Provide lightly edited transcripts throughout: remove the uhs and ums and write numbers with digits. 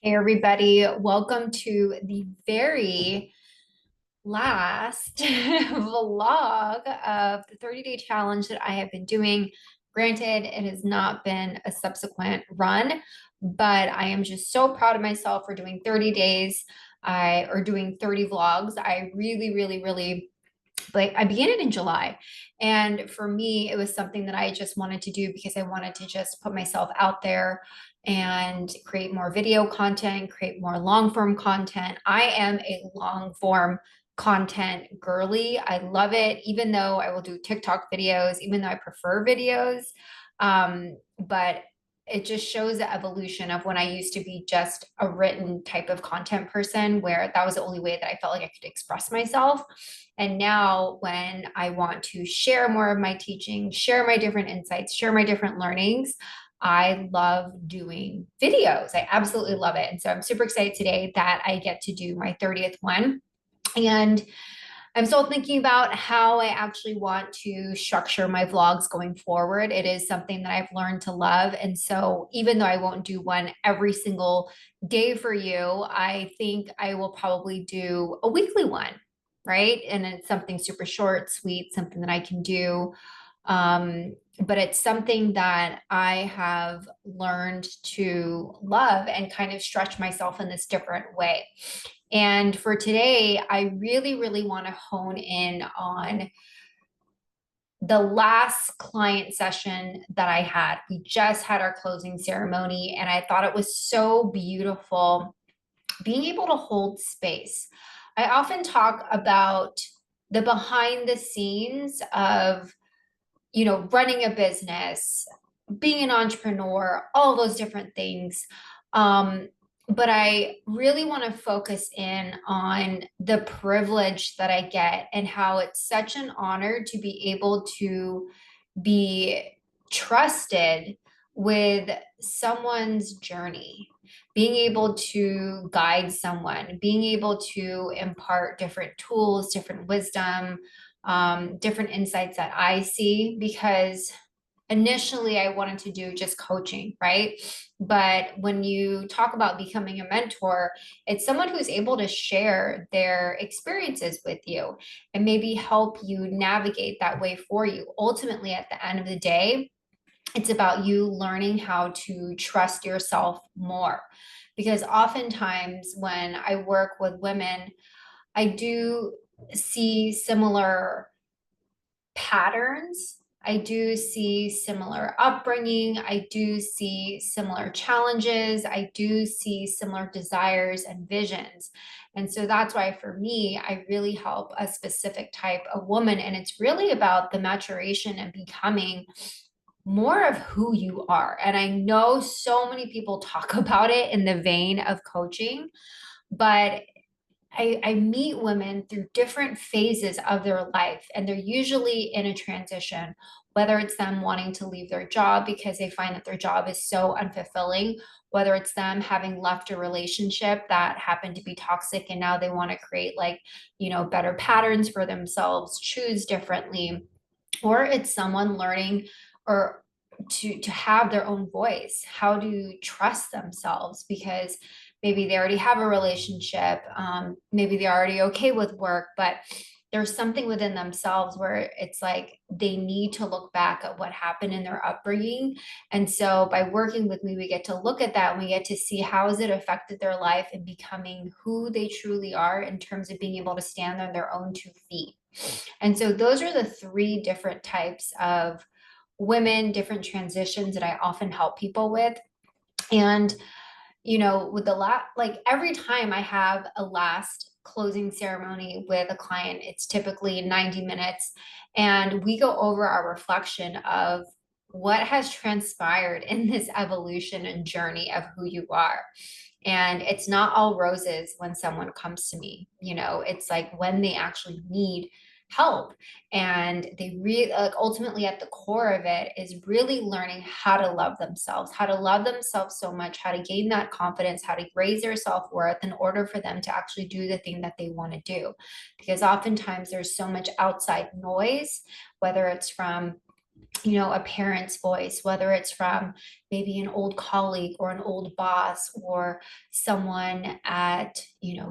Hey everybody, welcome to the very last vlog of the 30-day challenge that I have been doing. Granted, it has not been a subsequent run, but I am just so proud of myself for doing 30 days. Or doing 30 vlogs. I really like I began it in July. And for me, it was something that I just wanted to do because I wanted to just put myself out there and create more video content, create more long form content. I am a long form content girly. I love it, even though I will do TikTok videos, even though I prefer videos. But it just shows the evolution of when I used to be just a written type of content person, where that was the only way that I felt like I could express myself. And now, when I want to share more of my teaching, share my different insights, share my different learnings, I love doing videos. I absolutely love it. And so I'm super excited today that I get to do my 30th one. And I'm still thinking about how I actually want to structure my vlogs going forward. It is something that I've learned to love. And so, even though I won't do one every single day for you, I think I will probably do a weekly one, right? And it's something super short, sweet, something that I can do. But it's something that I have learned to love and kind of stretch myself in this different way. And for today, I really want to hone in on the last client session that I had. We just had our closing ceremony, and I thought it was so beautiful being able to hold space. I often talk about the behind the scenes of, running a business, being an entrepreneur, all those different things. Um, but I really want to focus in on the privilege that I get and how it's such an honor to be able to be trusted with someone's journey, being able to guide someone, being able to impart different tools, different wisdom, different insights that I see. Because initially I wanted to do just coaching, right? But when you talk about becoming a mentor, it's someone who's able to share their experiences with you and maybe help you navigate that way for you. Ultimately, at the end of the day, it's about you learning how to trust yourself more. Because oftentimes when I work with women, I do see similar patterns. I do see similar upbringing. I do see similar challenges. I do see similar desires and visions. And so that's why for me, I really help a specific type of woman. And it's really about the maturation and becoming more of who you are. And I know so many people talk about it in the vein of coaching, but I meet women through different phases of their life, and they're usually in a transition, whether it's them wanting to leave their job because they find that their job is so unfulfilling, whether it's them having left a relationship that happened to be toxic and now they want to create, like, better patterns for themselves, choose differently, or it's someone learning or to have their own voice, how to trust themselves because maybe they already have a relationship, maybe they're already okay with work, but there's something within themselves where it's like they need to look back at what happened in their upbringing. And so by working with me, we get to look at that and we get to see how has it affected their life and becoming who they truly are in terms of being able to stand on their own 2 feet. And so those are the three different types of women, different transitions that I often help people with. And, with like every time I have a last closing ceremony with a client, it's typically 90 minutes. And we go over our reflection of what has transpired in this evolution and journey of who you are. And it's not all roses when someone comes to me, it's like when they actually need help. And they really, like, ultimately at the core of it is really learning how to love themselves, how to love themselves so much, how to gain that confidence, how to raise their self-worth in order for them to actually do the thing that they want to do. Because oftentimes there's so much outside noise, whether it's from a parent's voice, whether it's from maybe an old colleague or an old boss or someone at,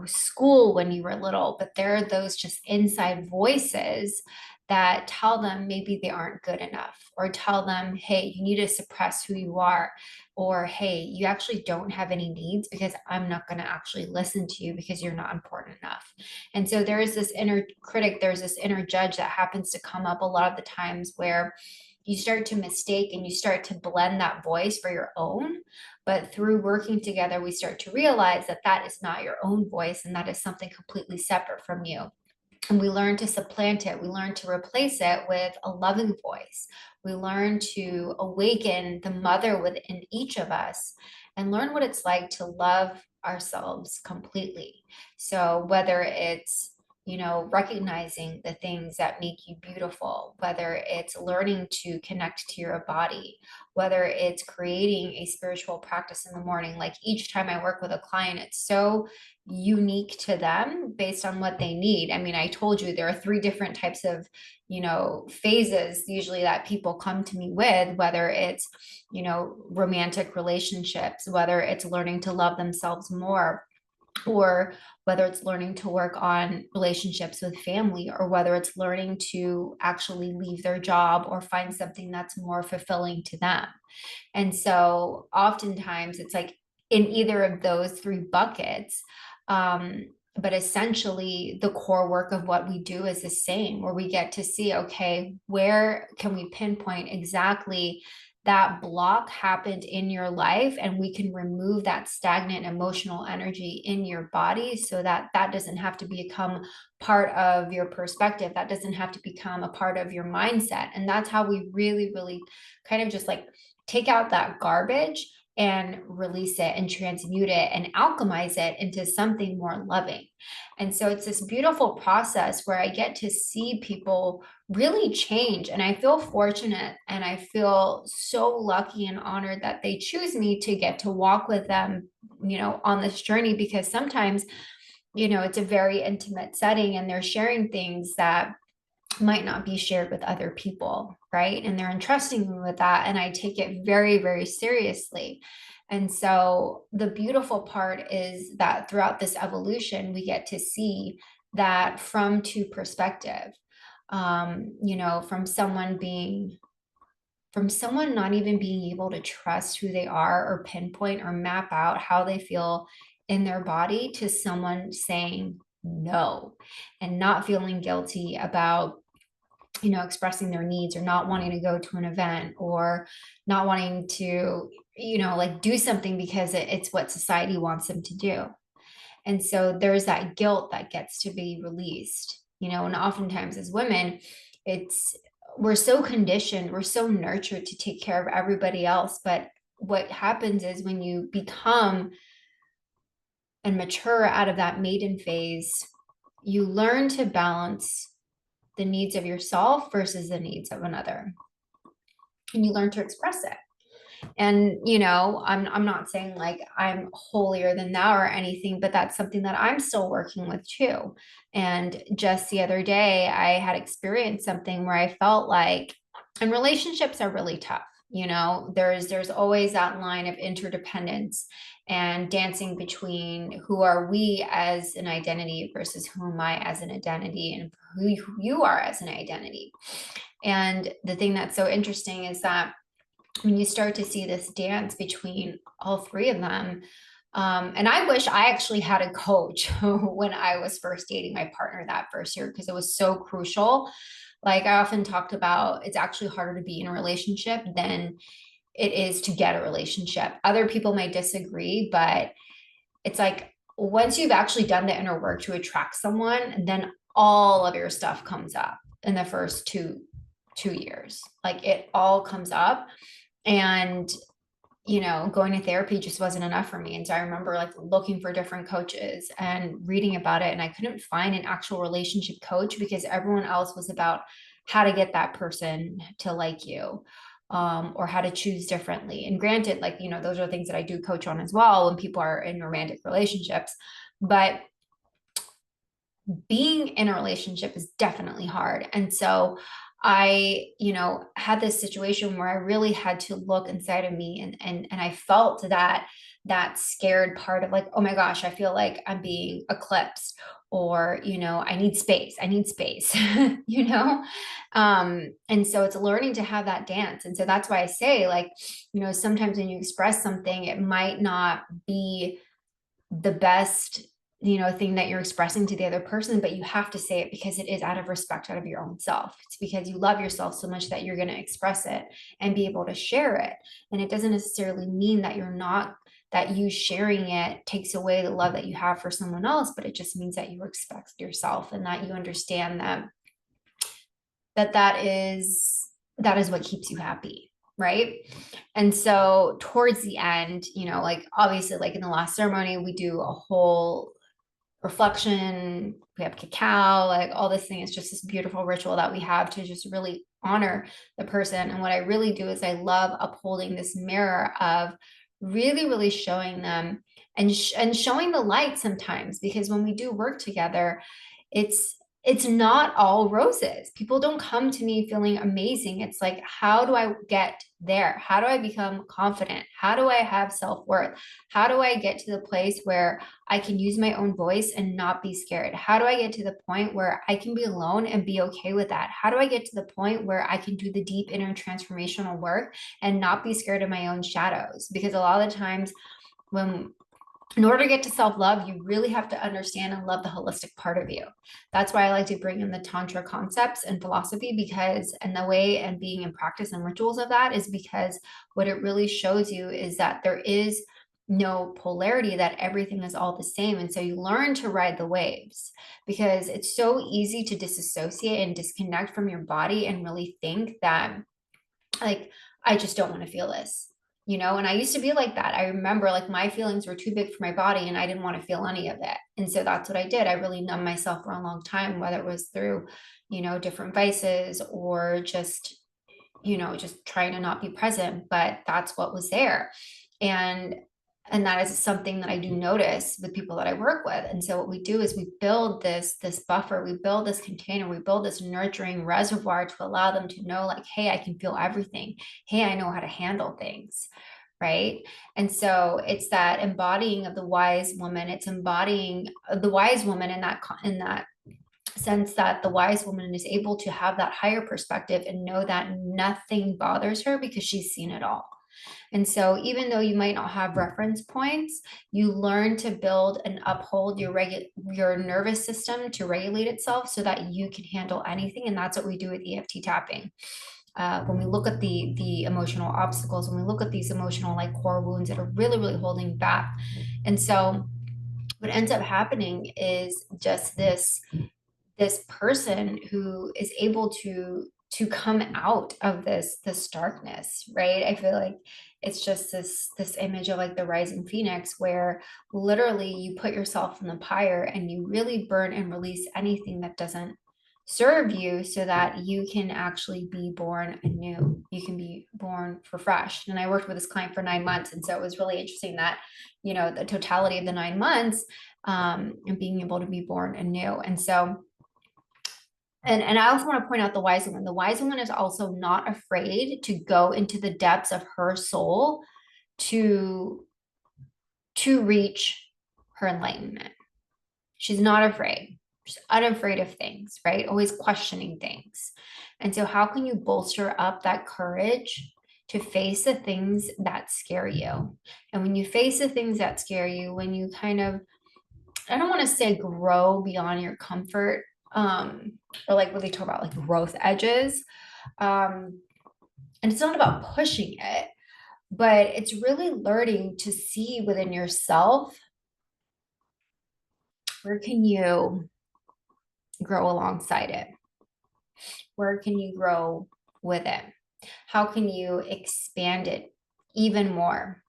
school when you were little, but there are those just inside voices that tell them maybe they aren't good enough, or tell them, hey, you need to suppress who you are, or hey, you actually don't have any needs because I'm not going to actually listen to you because you're not important enough. And so there is this inner critic, there's this inner judge that happens to come up a lot of the times where you start to mistake and you start to blend that voice for your own. But through working together, we start to realize that that is not your own voice, and that is something completely separate from you. And we learn to supplant it. We learn to replace it with a loving voice. We learn to awaken the mother within each of us and learn what it's like to love ourselves completely. So whether it's recognizing the things that make you beautiful, whether it's learning to connect to your body, whether it's creating a spiritual practice in the morning. Like each time I work with a client, it's so unique to them based on what they need. I mean, I told you there are three different types of, phases usually that people come to me with, whether it's, romantic relationships, whether it's learning to love themselves more, or whether it's learning to work on relationships with family, or whether it's learning to actually leave their job or find something that's more fulfilling to them. And so oftentimes it's like in either of those three buckets. But essentially, the core work of what we do is the same, where we get to see, okay, where can we pinpoint exactly that block happened in your life, and we can remove that stagnant emotional energy in your body so that that doesn't have to become part of your perspective, that doesn't have to become a part of your mindset. And that's how we really, really kind of just like take out that garbage and release it and transmute it and alchemize it into something more loving. And so it's this beautiful process where I get to see people really change. And I feel fortunate and I feel so lucky and honored that they choose me to get to walk with them, on this journey, because sometimes, it's a very intimate setting and they're sharing things that might not be shared with other people, right? And they're entrusting me with that. And I take it very, very seriously. And so the beautiful part is that throughout this evolution, we get to see that from two perspective. From someone not even being able to trust who they are or pinpoint or map out how they feel in their body, to someone saying no and not feeling guilty about expressing their needs, or not wanting to go to an event, or not wanting to like do something because it's what society wants them to do. And so there's that guilt that gets to be released, and oftentimes as women, it's we're so conditioned, we're so nurtured to take care of everybody else. But what happens is when you become and mature out of that maiden phase, you learn to balance the needs of yourself versus the needs of another, and you learn to express it. And I'm not saying like I'm holier than thou or anything, but that's something that I'm still working with too. And just the other day I had experienced something where I felt like, and relationships are really tough, there's always that line of interdependence and dancing between who are we as an identity versus who am I as an identity, and who you are as an identity. And the thing that's so interesting is that when you start to see this dance between all three of them, and I wish I actually had a coach when I was first dating my partner that first year, because it was so crucial. Like I often talked about, it's actually harder to be in a relationship than it is to get a relationship. Other people may disagree, but it's like once you've actually done the inner work to attract someone, then all of your stuff comes up in the first two years. Like it all comes up. And going to therapy just wasn't enough for me. And so I remember like looking for different coaches and reading about it, and I couldn't find an actual relationship coach because everyone else was about how to get that person to like you, or how to choose differently. And granted, like those are things that I do coach on as well when people are in romantic relationships, but being in a relationship is definitely hard. And so I, had this situation where I really had to look inside of me, and I felt that scared part of like, oh my gosh, I feel like I'm being eclipsed, or, I need space, you know? And so it's learning to have that dance. And so that's why I say, like, sometimes when you express something, it might not be the best, thing that you're expressing to the other person, but you have to say it because it is out of respect, out of your own self. It's because you love yourself so much that you're going to express it and be able to share it. And it doesn't necessarily mean that that you sharing it takes away the love that you have for someone else, but it just means that you respect yourself and that you understand that is what keeps you happy, right? And so towards the end, like obviously, like in the last ceremony, we do a whole reflection, we have cacao, like all this thing. Is just this beautiful ritual that we have to just really honor the person. And what I really do is I love upholding this mirror of really, really showing them and showing the light sometimes, because when we do work together, it's it's not all roses. People don't come to me feeling amazing. It's like, how do I get there? How do I become confident? How do I have self-worth? How do I get to the place where I can use my own voice and not be scared? How do I get to the point where I can be alone and be okay with that? How do I get to the point where I can do the deep inner transformational work and not be scared of my own shadows? Because a lot of the times, when in order to get to self-love, you really have to understand and love the holistic part of you. That's why I like to bring in the Tantra concepts and philosophy, because, and the way and being in practice and rituals of that, is because what it really shows you is that there is no polarity, that everything is all the same. And so you learn to ride the waves, because it's so easy to disassociate and disconnect from your body and really think that, like, I just don't want to feel this. And I used to be like that. I remember, like, my feelings were too big for my body and I didn't want to feel any of it. And so that's what I did. I really numbed myself for a long time, whether it was through, different vices, or just trying to not be present, but that's what was there. And that is something that I do notice with people that I work with. And so what we do is we build this buffer, we build this container, we build this nurturing reservoir to allow them to know, like, hey, I can feel everything. Hey, I know how to handle things. Right. And so it's that embodying of the wise woman. It's embodying the wise woman in that sense, that the wise woman is able to have that higher perspective and know that nothing bothers her because she's seen it all. And so even though you might not have reference points, you learn to build and uphold your nervous system to regulate itself so that you can handle anything. And that's what we do with EFT tapping. When we look at the emotional obstacles, when we look at these emotional, like, core wounds that are really, really holding back. And so what ends up happening is just this person who is able to come out of this darkness, right? I feel like it's just this image of, like, the rising phoenix, where literally you put yourself in the pyre and you really burn and release anything that doesn't serve you, so that you can actually be born anew. You can be born for fresh. And I worked with this client for 9 months, and so it was really interesting that, the totality of the 9 months, and being able to be born anew. And so, and I also want to point out the wise woman. The wise woman is also not afraid to go into the depths of her soul to reach her enlightenment. She's not afraid. She's unafraid of things, right? Always questioning things. And so how can you bolster up that courage to face the things that scare you? And when you face the things that scare you, when you kind of, I don't want to say grow beyond your comfort, or like what they talk about, like growth edges. And it's not about pushing it, but it's really learning to see within yourself, where can you grow alongside it? Where can you grow with it? How can you expand it even more?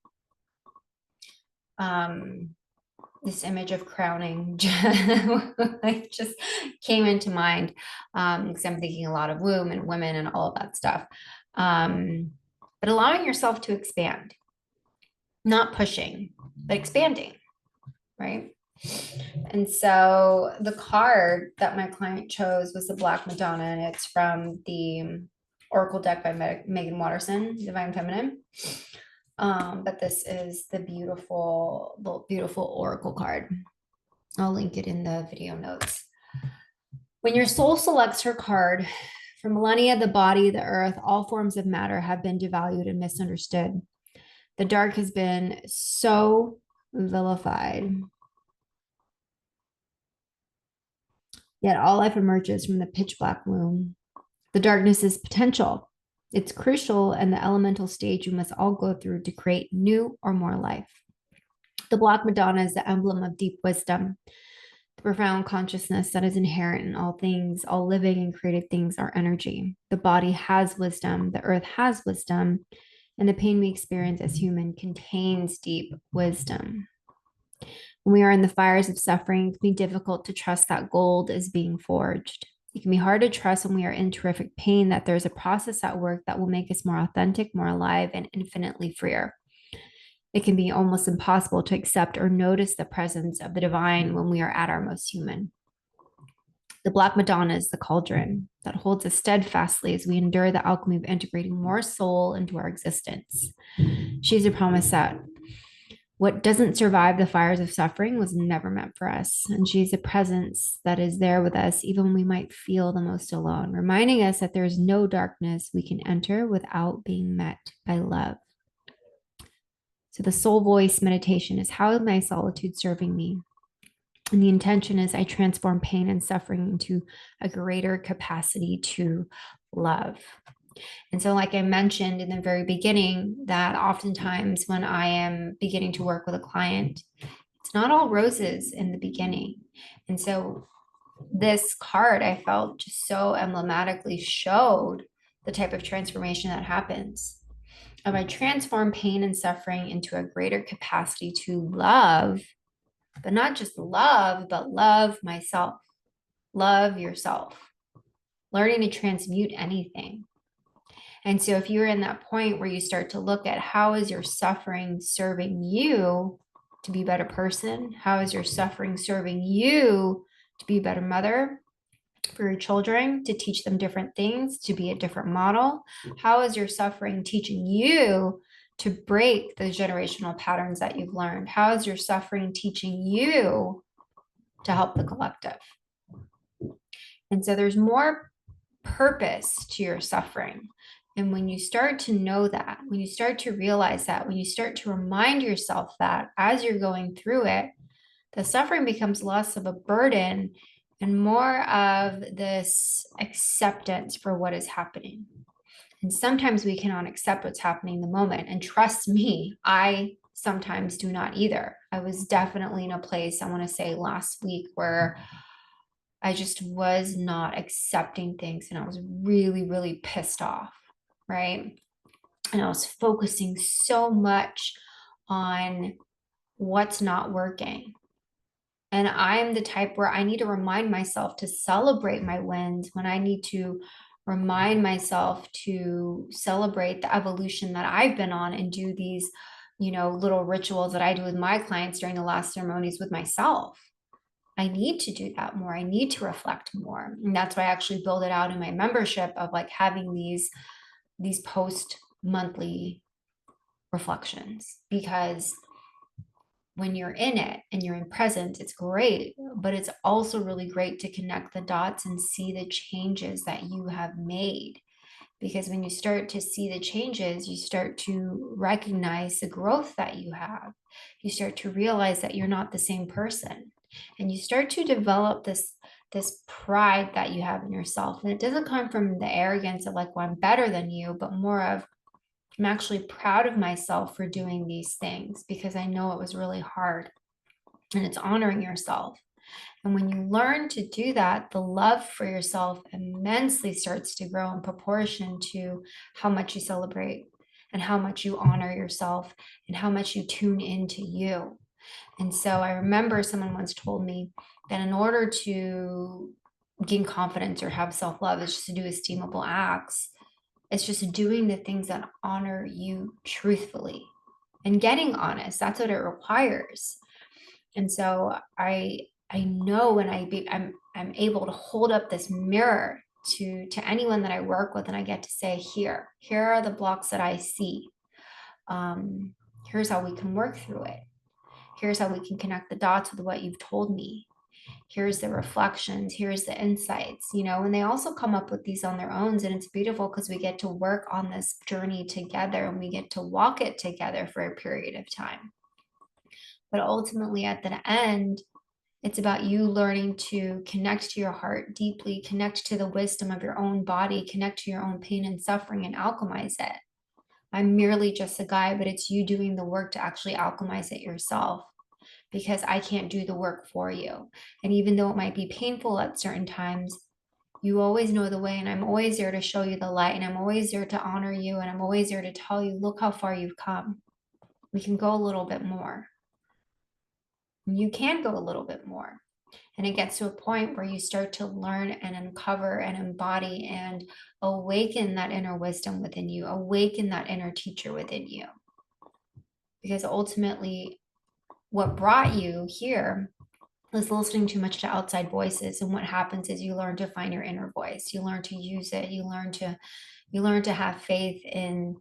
This image of crowning like just came into mind, because I'm thinking a lot of womb and women and all of that stuff. But allowing yourself to expand, not pushing, but expanding, right? And so the card that my client chose was the Black Madonna, and it's from the Oracle deck by Megan Watterson, Divine Feminine. But this is the beautiful Oracle card. I'll link it in the video notes. When your soul selects her card, for millennia, the body, the earth, all forms of matter have been devalued and misunderstood. The dark has been so vilified. Yet all life emerges from the pitch black womb. The darkness is potential. It's crucial and the elemental stage we must all go through to create new or more life. The Black Madonna is the emblem of deep wisdom, the profound consciousness that is inherent in all things, all living and created things are energy. The body has wisdom, the earth has wisdom, and the pain we experience as human contains deep wisdom. When we are in the fires of suffering, it can be difficult to trust that gold is being forged. It can be hard to trust when we are in terrific pain that there's a process at work that will make us more authentic, more alive, and infinitely freer. It can be almost impossible to accept or notice the presence of the divine when we are at our most human. The Black Madonna is the cauldron that holds us steadfastly as we endure the alchemy of integrating more soul into our existence. She's a promise that what doesn't survive the fires of suffering was never meant for us. And she's a presence that is there with us, even when we might feel the most alone, reminding us that there is no darkness we can enter without being met by love. So the soul voice meditation is, how is my solitude serving me? And the intention is I transform pain and suffering into a greater capacity to love. And so, like I mentioned in the very beginning, that oftentimes when I am beginning to work with a client, it's not all roses in the beginning. And so, this card I felt just so emblematically showed the type of transformation that happens. If I transform pain and suffering into a greater capacity to love, but not just love, but love myself, love yourself, learning to transmute anything. And so if you're in that point where you start to look at how is your suffering serving you to be a better person? How is your suffering serving you to be a better mother for your children, to teach them different things, to be a different model? How is your suffering teaching you to break those generational patterns that you've learned? How is your suffering teaching you to help the collective? And so there's more purpose to your suffering. And when you start to know that, when you start to realize that, when you start to remind yourself that as you're going through it, the suffering becomes less of a burden and more of this acceptance for what is happening. And sometimes we cannot accept what's happening in the moment. And trust me, I sometimes do not either. I was definitely in a place, I want to say last week, where I just was not accepting things and I was really, really pissed off, right? And I was focusing so much on what's not working. And I'm the type where I need to remind myself to celebrate my wins, when I need to remind myself to celebrate the evolution that I've been on and do these, little rituals that I do with my clients during the last ceremonies with myself. I need to do that more. I need to reflect more. And that's why I actually build it out in my membership of like having these post monthly reflections, because when you're in it and you're in presence, it's great, but it's also really great to connect the dots and see the changes that you have made. Because when you start to see the changes, you start to recognize the growth that you have. You start to realize that you're not the same person. And you start to develop this pride that you have in yourself. And it doesn't come from the arrogance of like, well, I'm better than you, but more of, I'm actually proud of myself for doing these things because I know it was really hard. And it's honoring yourself. And when you learn to do that, the love for yourself immensely starts to grow in proportion to how much you celebrate and how much you honor yourself and how much you tune into you. And so I remember someone once told me that in order to gain confidence or have self-love, is just to do esteemable acts. It's just doing the things that honor you truthfully and getting honest. That's what it requires. And so I know when I'm able to hold up this mirror to anyone that I work with, and I get to say, here are the blocks that I see. Um, here's how we can work through it. Here's how we can connect the dots with what you've told me. Here's the reflections, here's the insights, and they also come up with these on their own. And it's beautiful because we get to work on this journey together and we get to walk it together for a period of time. But ultimately, at the end, it's about you learning to connect to your heart deeply, connect to the wisdom of your own body, connect to your own pain and suffering, and alchemize it. I'm merely just a guide, but it's you doing the work to actually alchemize it yourself, because I can't do the work for you. And even though it might be painful at certain times, you always know the way, and I'm always there to show you the light, and I'm always there to honor you, and I'm always there to tell you, look how far you've come. We can go a little bit more. You can go a little bit more. And it gets to a point where you start to learn and uncover and embody and awaken that inner wisdom within you, awaken that inner teacher within you. Because ultimately, what brought you here was listening too much to outside voices. And what happens is you learn to find your inner voice. You learn to use it. You learn to have faith in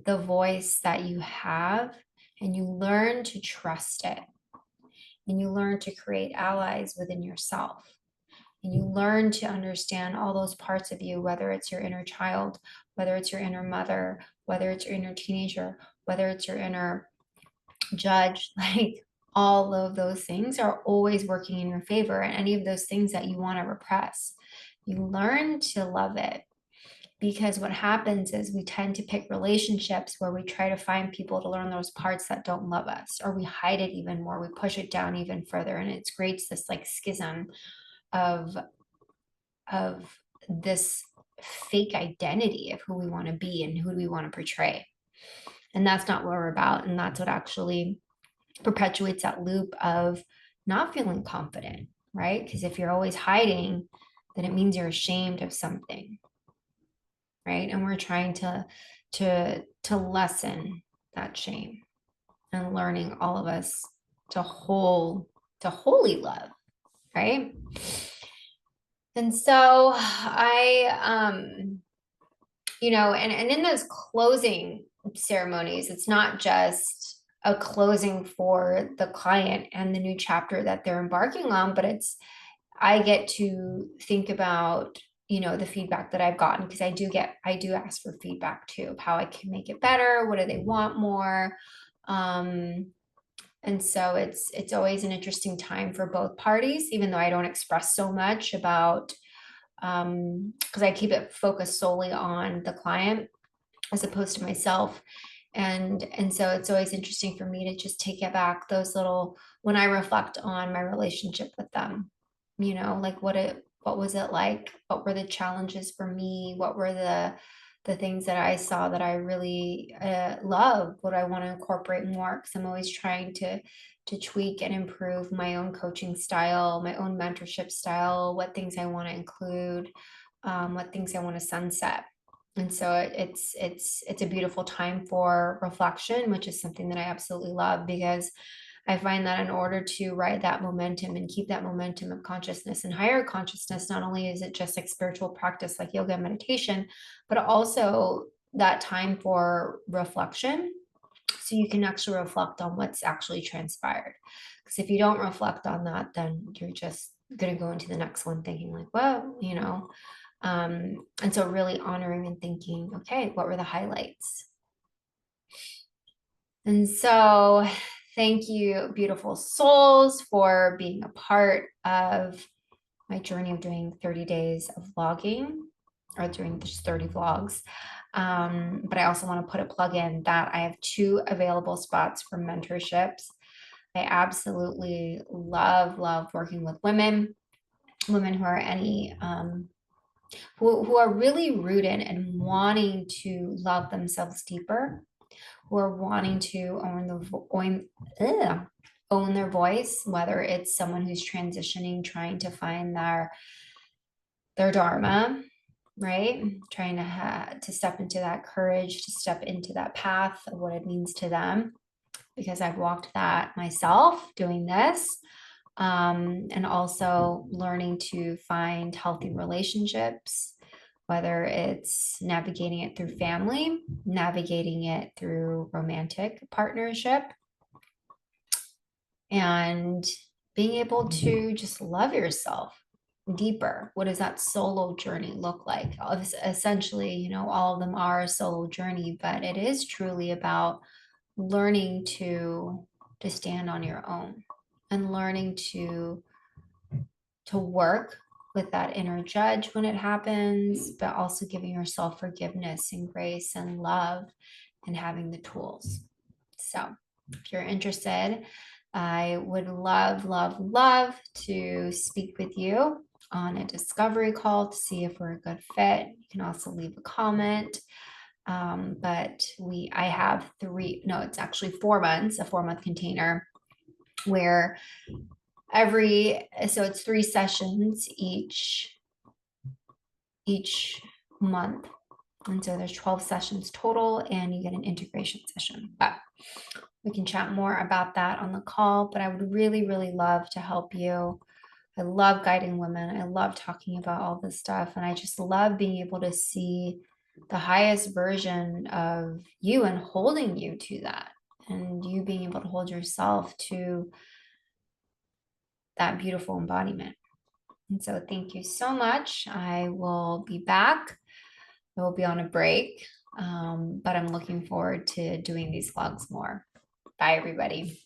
the voice that you have, and you learn to trust it. And you learn to create allies within yourself. And you learn to understand all those parts of you, whether it's your inner child, whether it's your inner mother, whether it's your inner teenager, whether it's your inner judge. Like, all of those things are always working in your favor. And any of those things that you want to repress, you learn to love it. Because what happens is we tend to pick relationships where we try to find people to learn those parts that don't love us, or we hide it even more, we push it down even further, and it creates this like schism of this fake identity of who we want to be and who we want to portray. And that's not what we're about. And that's what actually perpetuates that loop of not feeling confident, right? Because if you're always hiding, then it means you're ashamed of something, right? And we're trying to lessen that shame, and learning all of us to wholly love, right? And so and in those closing ceremonies, it's not just a closing for the client and the new chapter that they're embarking on, but I get to think about, the feedback that I've gotten, because I do ask for feedback too, of how I can make it better. What do they want more? And so it's always an interesting time for both parties, even though I don't express so much about, because I keep it focused solely on the client as opposed to myself. And so it's always interesting for me to just take it back those little, when I reflect on my relationship with them, like what was it like? What were the challenges for me? What were the things that I saw that I really love? What I want to incorporate more? Because I'm always trying to tweak and improve my own coaching style, my own mentorship style, what things I want to include, what things I want to sunset. And so it's a beautiful time for reflection, which is something that I absolutely love, because I find that in order to ride that momentum and keep that momentum of consciousness and higher consciousness, not only is it just like spiritual practice like yoga and meditation, but also that time for reflection. So you can actually reflect on what's actually transpired. Because if you don't reflect on that, then you're just going to go into the next one thinking like, well, and so really honoring and thinking, okay, what were the highlights? And so thank you, beautiful souls, for being a part of my journey of doing 30 days of vlogging, or doing just 30 vlogs. But I also want to put a plug in that I have 2 available spots for mentorships. I absolutely love working with women who are who are really rooted and wanting to love themselves deeper, who are wanting to own their voice, whether it's someone who's transitioning, trying to find their dharma, right? Trying to step into that courage, to step into that path of what it means to them, because I've walked that myself doing this. And also learning to find healthy relationships, whether it's navigating it through family, navigating it through romantic partnership, and being able to just love yourself deeper. What does that solo journey look like? Essentially, all of them are a solo journey, but it is truly about learning to stand on your own and learning to work with that inner judge when it happens, but also giving yourself forgiveness and grace and love and having the tools. So if you're interested, I would love, love, love to speak with you on a discovery call to see if we're a good fit. You can also leave a comment. But I have it's actually 4 months, a 4-month container where so it's 3 sessions each month. And so there's 12 sessions total, and you get an integration session. But we can chat more about that on the call. But I would really, really love to help you. I love guiding women. I love talking about all this stuff. And I just love being able to see the highest version of you and holding you to that. And you being able to hold yourself to that beautiful embodiment. And so thank you so much. I will be back. I will be on a break, but I'm looking forward to doing these vlogs more. Bye, everybody.